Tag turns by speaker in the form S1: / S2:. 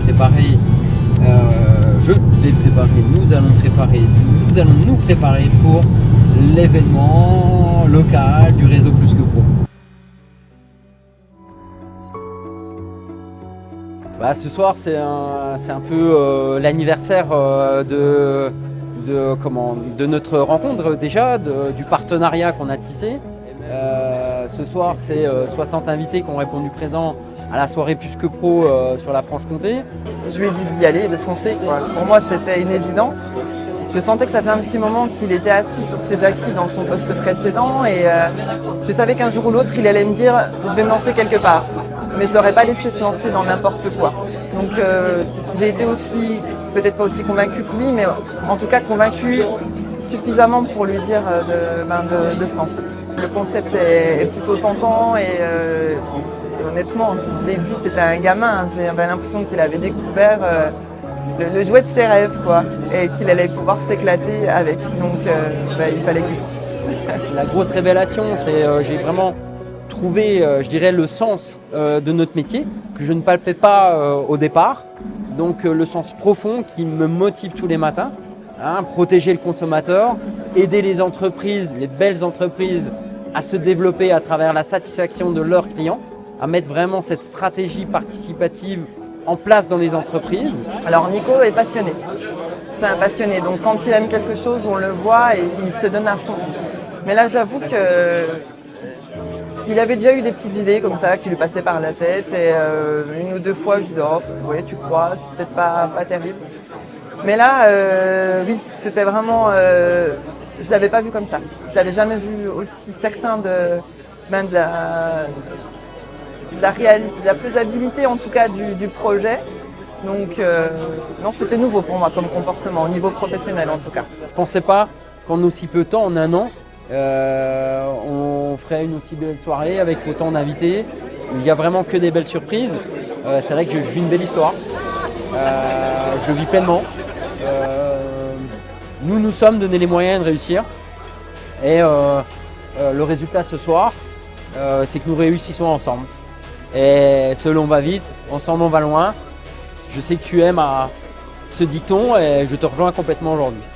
S1: préparer, nous allons nous préparer pour l'événement local du réseau Plus que Pro. Ce soir, c'est un peu l'anniversaire de notre rencontre déjà, du partenariat qu'on a tissé. Ce soir, c'est 60 invités qui ont répondu présents à la soirée Plus que Pro sur la Franche-Comté.
S2: Je lui ai dit d'y aller, de foncer, quoi. Pour moi, c'était une évidence. Je sentais que ça fait un petit moment qu'il était assis sur ses acquis dans son poste précédent et je savais qu'un jour ou l'autre, il allait me dire « je vais me lancer quelque part ». Mais je ne l'aurais pas laissé se lancer dans n'importe quoi. Donc j'ai été aussi, peut-être pas aussi convaincue que lui, mais en tout cas convaincue suffisamment pour lui dire de se lancer. Le concept est plutôt tentant et honnêtement, je l'ai vu, c'était un gamin. J'avais l'impression qu'il avait découvert le jouet de ses rêves, quoi, et qu'il allait pouvoir s'éclater avec. Donc il fallait qu'il fonce.
S1: La grosse révélation, c'est j'ai vraiment trouvé, je dirais, le sens de notre métier que je ne palpais pas au départ. Donc le sens profond qui me motive tous les matins, protéger le consommateur, aider les entreprises, les belles entreprises à se développer à travers la satisfaction de leurs clients, à mettre vraiment cette stratégie participative en place dans les entreprises.
S2: Alors Nico est passionné, c'est un passionné, donc quand il aime quelque chose, on le voit et il se donne à fond. Mais là j'avoue qu'il avait déjà eu des petites idées comme ça qui lui passaient par la tête et une ou deux fois je disais « oh, ouais, tu crois, c'est peut-être pas terrible ». Mais là, oui, c'était vraiment, je ne l'avais pas vu comme ça. Je ne l'avais jamais vu aussi certain de la faisabilité en tout cas du projet. Donc non, c'était nouveau pour moi comme comportement, au niveau professionnel en tout cas.
S1: Je ne pensais pas qu'en aussi peu de temps, en un an, on ferait une aussi belle soirée avec autant d'invités. Il n'y a vraiment que des belles surprises. C'est vrai que je vis une belle histoire. Je le vis pleinement. Nous sommes donné les moyens de réussir. Et le résultat ce soir, c'est que nous réussissons ensemble. Et seul on va vite, ensemble on va loin. Je sais que tu aimes ce dicton et je te rejoins complètement aujourd'hui.